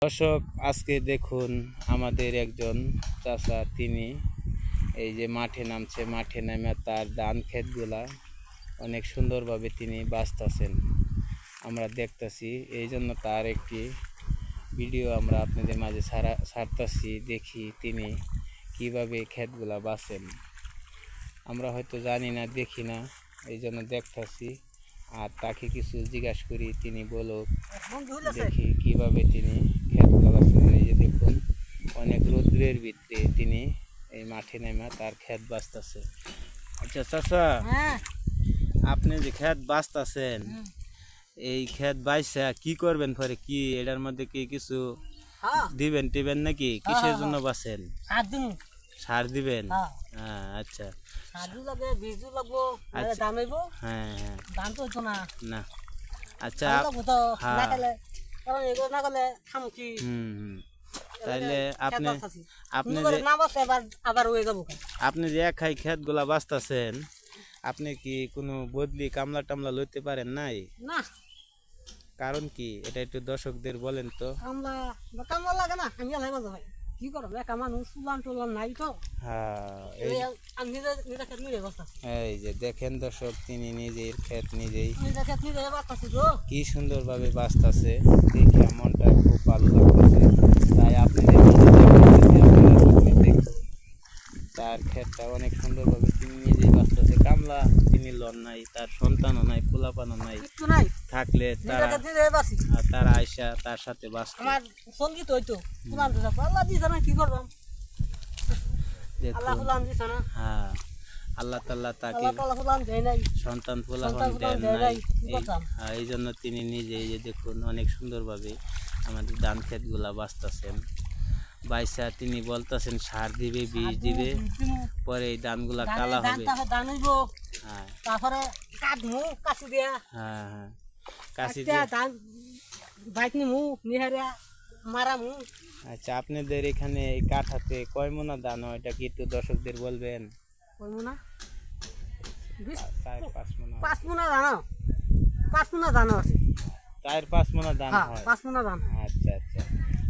দর্শক, আজকে দেখুন আমাদের একজন চাচা, তিনি এই যে মাঠে নামছে। মাঠে নামে তার ধান ক্ষেতগুলা অনেক সুন্দরভাবে তিনি বাঁচতেছেন, আমরা দেখতেছি। এই জন্য তার একটি ভিডিও আমরা আপনাদের মাঝে ছাড়তেছি, দেখি তিনি কিভাবে ক্ষেতগুলা বাঁচেন। আমরা হয়তো জানি না, দেখি না, এই জন্য দেখতেছি। আর তাকে কিছু জিজ্ঞাসা করি, তিনি বলুক, দেখি কিভাবে তিনি ক্ষেতগুলো বাঁচেন। এই যে দেখুন, অনেক রৌদ্রের ভিতরে তিনি এই মাঠে নেমে তার ক্ষেত বাঁচতেছে। আচ্ছা চাচা, আপনি যে ক্ষেত বাঁচতেছেন, এই ক্ষেত বাইসা কি করবেন পরে? কি এটার মধ্যে কি কিছু দিবেন টিবেন নাকি? কিসের জন্য বাঁচেন? সার দিবেন? আচ্ছা, না, আচ্ছা, তাইলে আপনি যে একাই ক্ষেত গুলা বাঁচতেছেন, আপনি কি কোনো বদলি কামলা টামলা লইতে পারেন নাই? না। কারণ কি, এটা একটু দর্শকদের বলেন তো। কামলা লাগে না, আমি আলাই বাজা ভাই, কি করব, একা মানুষ, তুলান টুলান নাই তো। এই যে দেখেন দর্শক, তিনি নিজের ক্ষেত নিজেই কি সুন্দর ভাবে বাঁচতেছে, দেখে মনটা খুব ভালো লাগতেছে। তাই আপনাদের দেখুন, তার ক্ষেতটা অনেক সুন্দরভাবে তিনি নিজেই বাঁচতেছে। কামলা তিনি লন নাই, তার সন্তানও নাই, পোলাপানও নাই, থাকলে তারা আইসা তার সাথে বাঁচত। সঙ্গীত হইতো আল্লাহ দিছে না, কি করবাম। হ্যাঁ, আল্লাহ তাআলা তাকে সন্তান পোলাপান দেন নাই, এই জন্য তিনি নিজে, এই যে দেখুন, অনেক সুন্দরভাবে আমাদের ধান ক্ষেতগুলা বাঁচতেছেন। বাইসা তিনি বলতেছেন সার দিবে, বীজ দিবে, পরে এই ধানগুলা কালা হবে। তারপরে কাটমু, কাশি দিয়া, হ্যাঁ, কাশি দিয়া বাইক নিমু, নিহারিয়া মারামু। আচ্ছা, আপনাদের এখানে এই কাঠাতে কয় মোনা ধান হয়, এটা কি একটু দর্শকদের বলবেন? 5 মোনা 5 মোনা 5 মোনা জানো, 5 মোনা জানো আছে, 4-5 মোনা ধান হয়। 5 মোনা ধান। আচ্ছা আচ্ছা,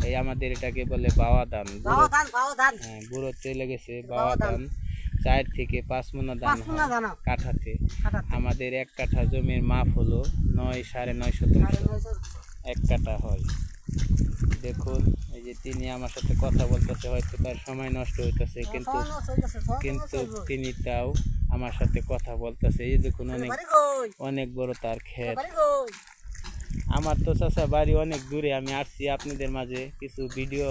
এই আমাদের এটাকে বলে বাওয়া ধান। হ্যাঁ, বুড়ো চলে গেছে, বাওয়া ধান। 4 থেকে 5 মোনা ধান কাঠাতে। আমাদের 1 কাঠা জমির মাপ হলো 9-9.5 শতাংশ, 1 কাঠা হয়। দেখুন, এই যে তিনি আমার সাথে কথা বলতেছে, হয়তো তার সময় নষ্ট হইতেছে, কিন্তু তিনি তাও আমার সাথে কথা বলতেছে। এই দেখুন, অনেক বড় তার ক্ষেত। আমার তো চাচা বাড়ি অনেক দূরে, আমি আসছি আপনাদের মাঝে কিছু ভিডিও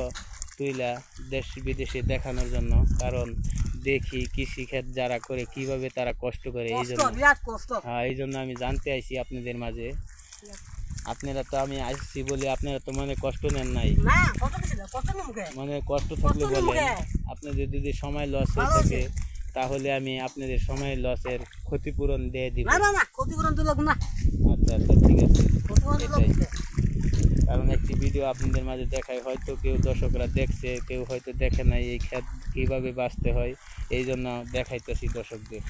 তুইলা দেশ বিদেশে দেখানোর জন্য। কারণ দেখি কৃষি ক্ষেত যারা করে কিভাবে তারা কষ্ট করে, এই জন্য আমি জানতে আইছি আপনাদের মাঝে। আপনারা তো, আমি আসছি বলে আপনারা তো মনে কষ্ট নেন নাই, মনে কষ্ট থাকলে বলেন। আপনাদের যদি সময় লস হয়ে থাকে, তাহলে আমি আপনাদের সময় লসের ক্ষতিপূরণ দিয়ে দিব। আচ্ছা আচ্ছা, ঠিক আছে। কারণ একটি ভিডিও আপনাদের মাঝে দেখায়, হয়তো কেউ দর্শকরা দেখছে, কেউ হয়তো দেখে নাই এই ক্ষেত কিভাবে বাঁচতে হয়, এই জন্য দেখাইতেছি দর্শকদের।